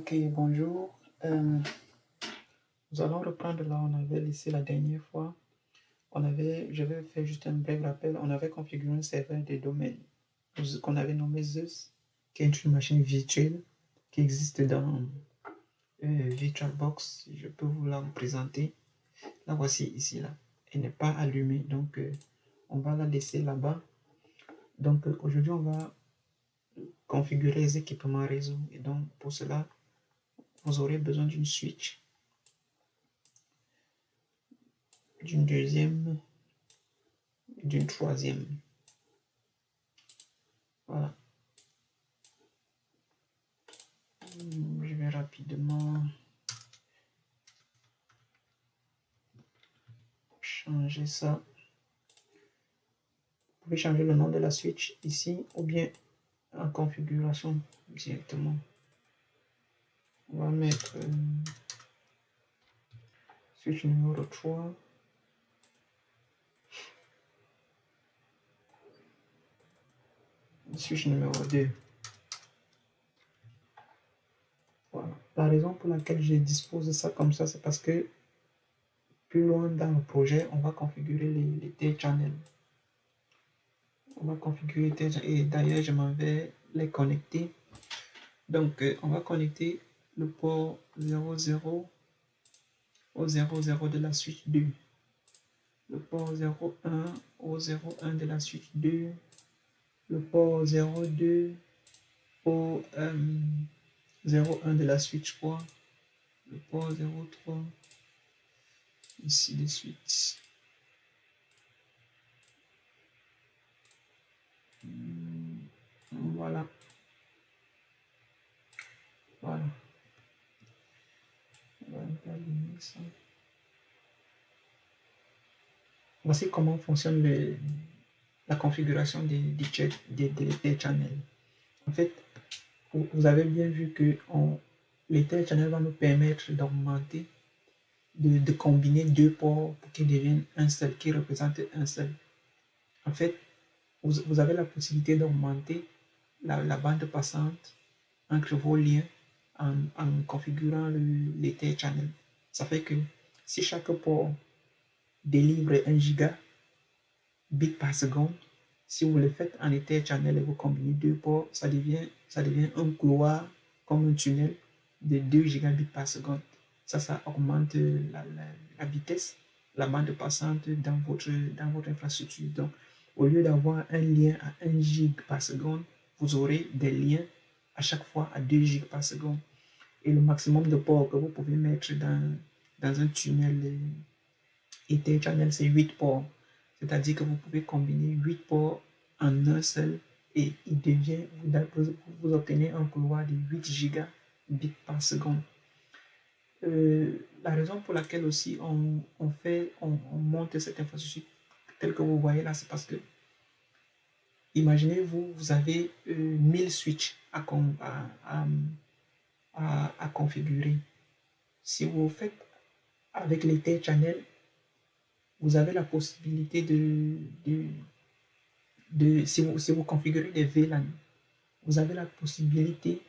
Ok, bonjour. Nous allons reprendre là où on avait laissé la dernière fois. Je vais faire juste un bref rappel. On avait configuré un serveur de domaine qu'on avait nommé Zeus, qui est une machine virtuelle qui existe dans VirtualBox. Je peux vous la présenter. La voici ici là. Elle n'est pas allumée, donc on va la laisser là-bas. Donc aujourd'hui, on va configurer les équipements réseau. Et donc pour cela, vous aurez besoin d'une switch, d'une deuxième, d'une troisième. Voilà. Je vais rapidement changer ça. Vous pouvez changer le nom de la switch ici ou bien en configuration directement. On va mettre switch numéro 3. Switch numéro 2. Voilà. La raison pour laquelle je dispose de ça comme ça, c'est parce que plus loin dans le projet, on va configurer les T-channels. On va configurer et d'ailleurs, je m'en vais les connecter. Donc, on va connecter le port 00 au 00 de la switch 2. Le port 01 au 01 de la switch 2. Le port 02 au 01 de la switch 3. Le port 03. Ainsi de suite. Voilà. Voilà. On va allumer ça. Voici comment fonctionne la configuration des channels. En fait, vous avez bien vu que les channels vont nous permettre d'augmenter, de combiner deux ports pour qu'ils deviennent un seul, qui représente un seul. En fait, vous avez la possibilité d'augmenter la bande passante entre vos liens en configurant les channels. Ça fait que si chaque port délivre 1 gigabit par seconde, si vous le faites en Ether channel et vous combinez deux ports, ça devient un couloir comme un tunnel de 2 gigabits par seconde. Ça augmente la vitesse, la bande passante dans votre infrastructure. Donc, au lieu d'avoir un lien à 1 gig par seconde, vous aurez des liens à chaque fois à 2 gigs par seconde. Et le maximum de ports que vous pouvez mettre dans un tunnel Ether channel, c'est 8 ports. C'est-à-dire que vous pouvez combiner 8 ports en un seul et vous obtenez un couloir de 8 gigabits par seconde. La raison pour laquelle aussi on monte cette infrastructure telle que vous voyez là, c'est parce que imaginez-vous, vous avez 1000 switches à configurer. Si vous faites avec les Ether channel, vous avez la possibilité si vous configurez des VLAN, vous avez la possibilité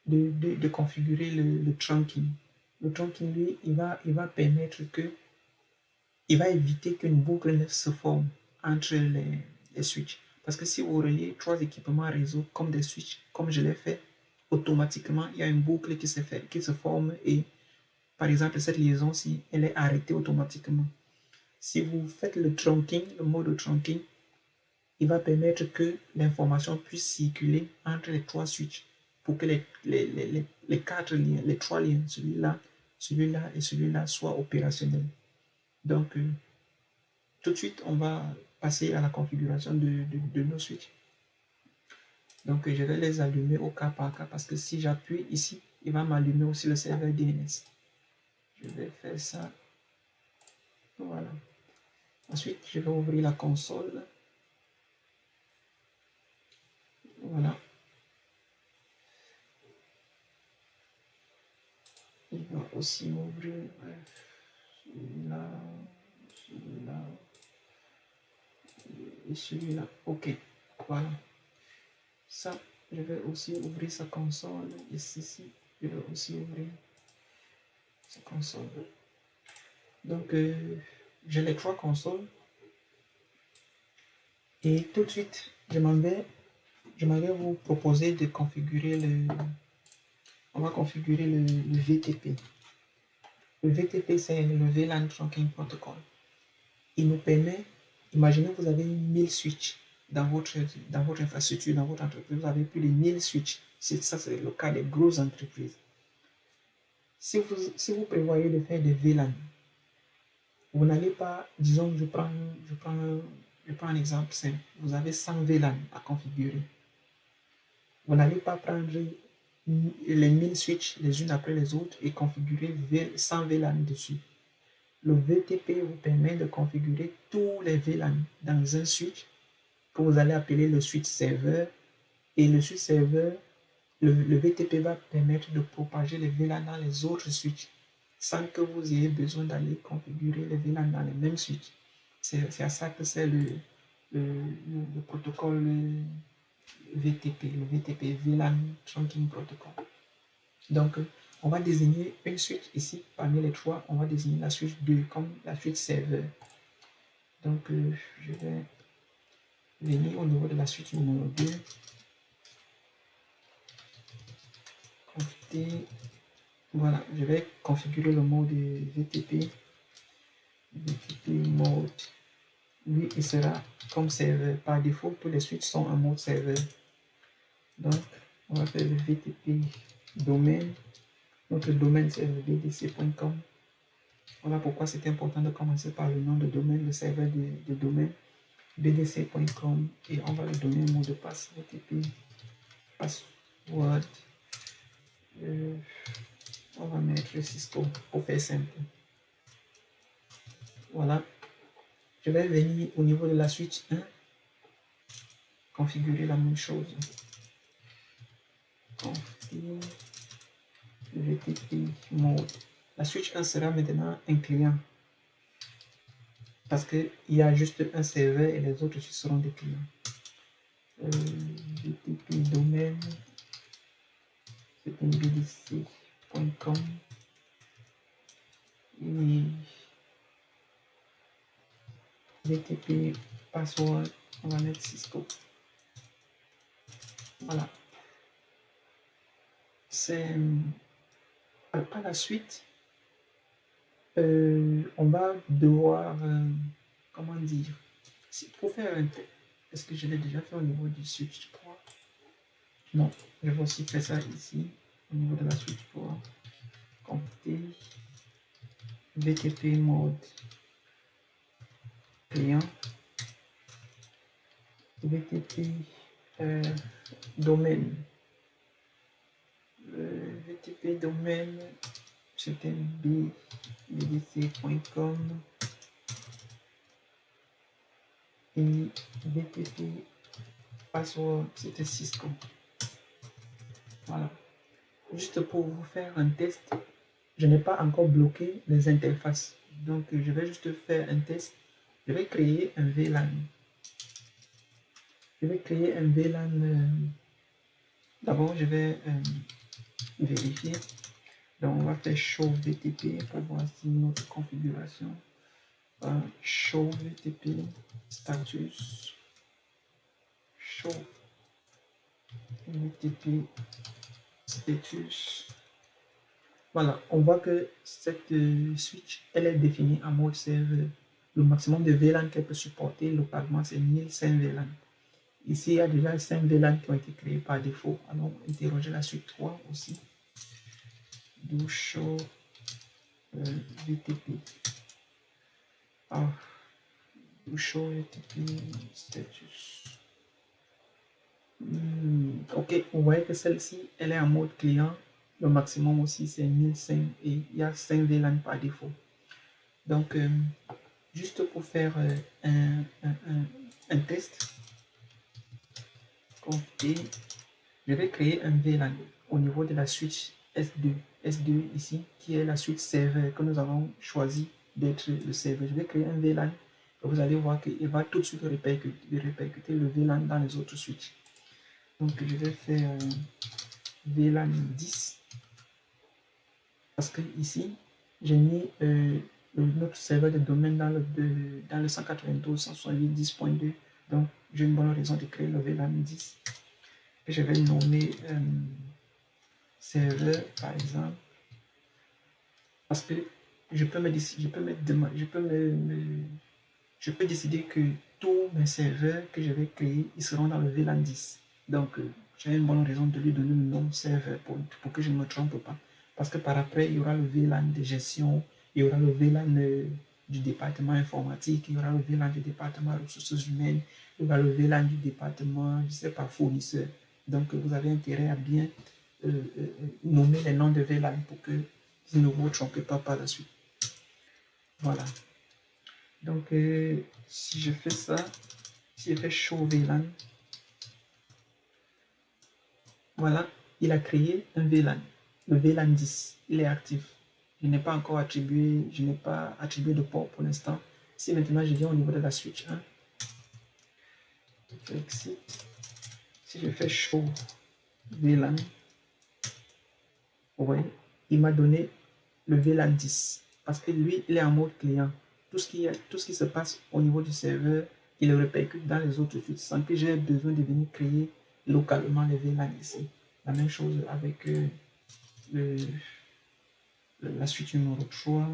de configurer le trunking. Le trunking, lui, il va permettre il va éviter qu'une boucle ne se forme entre les switches. Parce que si vous reliez 3 équipements réseau comme des switches, comme je l'ai fait, automatiquement, il y a une boucle qui se forme et, par exemple, cette liaison-ci, elle est arrêtée automatiquement. Si vous faites le trunking, le mode trunking, il va permettre que l'information puisse circuler entre les 3 switches pour que les 4 liens, les 3 liens, celui-là et celui-là soient opérationnels. Donc, tout de suite, on va passer à la configuration de nos switches. Donc, je vais les allumer au cas par cas parce que si j'appuie ici, il va m'allumer aussi le serveur DNS. Je vais faire ça. Voilà. Ensuite, je vais ouvrir la console. Voilà. Il va aussi ouvrir celui-là, celui-là et celui-là. Ok, voilà. Ça, je vais aussi ouvrir sa console ici. Je vais aussi ouvrir cette console. Donc, j'ai les trois consoles. Et tout de suite, j'aimerais vous proposer de configurer on va configurer le VTP. Le VTP, c'est le VLAN Trunking Protocol. Il nous permet, imaginez vous avez 1000 switches dans votre infrastructure, dans votre entreprise, vous avez plus de 1000 switches. Ça, c'est le cas des grosses entreprises. Si vous prévoyez de faire des VLAN, vous n'allez pas, disons, je prends un exemple simple. Vous avez 100 VLAN à configurer. Vous n'allez pas prendre les 1000 switches les unes après les autres et configurer 100 VLAN dessus. Le VTP vous permet de configurer tous les VLAN dans un switch que vous allez appeler le switch serveur. Et le switch serveur, le VTP va permettre de propager les VLAN dans les autres switches sans que vous ayez besoin d'aller configurer les VLAN dans les mêmes switches. C'est à ça que c'est le protocole VTP, le VTP VLAN Trunking Protocol. Donc, on va désigner une switch ici, parmi les trois, on va désigner la switch 2 comme la switch serveur. Donc, je vais venir au niveau de la switch numéro 2. Voilà, je vais configurer le mode VTP. VTP mode, lui, il sera comme serveur. Par défaut, tous les switches sont en mode serveur. Donc, on va faire le VTP domaine. Notre domaine, c'est bdc.com. Voilà pourquoi c'est important de commencer par le nom de domaine, le serveur de domaine, bdc.com, et on va lui donner un mot de passe, VTP, password. On va mettre Cisco pour faire simple. Voilà. Je vais venir au niveau de la switch 1, configurer la même chose. Config VTP mode. La switch 1 sera maintenant un client parce qu'il y a juste un serveur et les autres seront des clients. VTP domaine, c'est un bdc.com et VTP password, on va mettre Cisco. Voilà. C'est par la suite, on va devoir, comment dire, pour faire un test. Est-ce que je l'ai déjà fait au niveau du switch 3? Non, je vais aussi faire ça ici, au niveau de la switch 3. Compter VTP mode client, VTP domaine. VTP domaine, c'était bdc.com et VTP password, c'était Cisco. Voilà. Juste pour vous faire un test, je n'ai pas encore bloqué les interfaces. Donc, je vais juste faire un test. Je vais créer un VLAN. Je vais créer un VLAN. D'abord, je vais vérifier. Donc, on va faire show VTP pour voir si notre configuration. Show VTP status. Show VTP status. Voilà, on voit que cette switch, elle est définie en mode serveur. Le maximum de VLAN qu'elle peut supporter localement, c'est 1005 VLAN. Ici, il y a déjà 5 VLAN qui ont été créés par défaut. Allons interroger la suite 3 aussi. Do show VTP. Do show VTP status. Ok, vous voyez que celle-ci, elle est en mode client. Le maximum aussi, c'est 1005 et il y a 5 VLAN par défaut. Donc, juste pour faire un test, je vais créer un VLAN au niveau de la switch S2. S2 ici, qui est la switch serveur que nous avons choisi d'être le serveur. Je vais créer un VLAN et vous allez voir qu'il va tout de suite répercuter le VLAN dans les autres switches. Donc, je vais faire VLAN 10. Parce que ici, j'ai mis notre serveur de domaine dans le 192.168.10.2. Donc, j'ai une bonne raison de créer le VLAN 10. Et je vais nommer serveur, par exemple, parce que je peux décider que tous mes serveurs que je vais créer, ils seront dans le VLAN 10. Donc, j'ai une bonne raison de lui donner le nom serveur pour que je ne me trompe pas. Parce que par après, il y aura le VLAN de gestion, il y aura le VLAN du département informatique, il y aura le VLAN du département ressources humaines, il y aura le VLAN du département, je ne sais pas, fournisseur. Donc, vous avez intérêt à bien nommer les noms de VLAN pour que vous ne vous trompez pas par la suite. Voilà. Donc, si je fais ça, si je fais show VLAN, voilà, il a créé un VLAN, le VLAN 10, il est actif. Je n'ai pas encore attribué, je n'ai pas attribué de port pour l'instant. Si maintenant je viens au niveau de la switch 1, exit, si je fais show VLAN, vous voyez, il m'a donné le VLAN 10 parce que lui, il est en mode client. Tout ce qui se passe au niveau du serveur, il le répercute dans les autres suites sans que j'ai besoin de venir créer localement les VLAN ici. La même chose avec la suite numéro 3.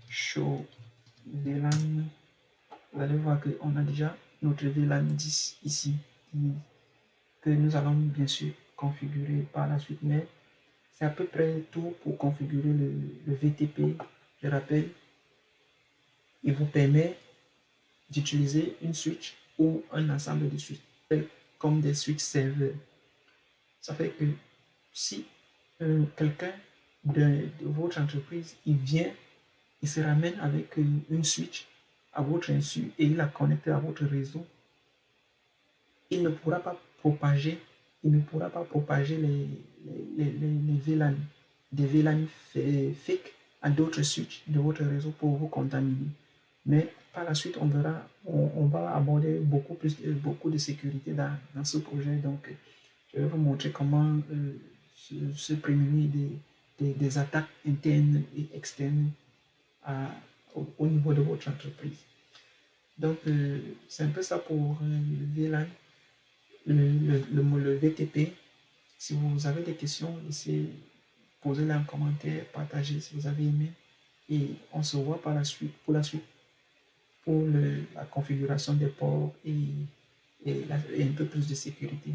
Show VLAN. Vous allez voir qu'on a déjà notre VLAN 10 ici que nous allons bien sûr configurer par la suite, mais c'est à peu près tout pour configurer le VTP. Je rappelle, il vous permet d'utiliser une switch ou un ensemble de switches comme des switches serveurs. Ça fait que si quelqu'un de votre entreprise, il vient, il se ramène avec une switch à votre insu et il la connecte à votre réseau, il ne pourra pas propager, les VLAN, des VLAN fake à d'autres switches de votre réseau pour vous contaminer. Mais par la suite, on verra, on va aborder beaucoup de sécurité dans ce projet. Donc, je vais vous montrer comment se prémunir des attaques internes et externes au niveau de votre entreprise. Donc, c'est un peu ça pour le VLAN, le VTP. Si vous avez des questions, laissez poser-les en commentaire, partagez si vous avez aimé. Et on se voit par la suite, pour la configuration des ports et un peu plus de sécurité.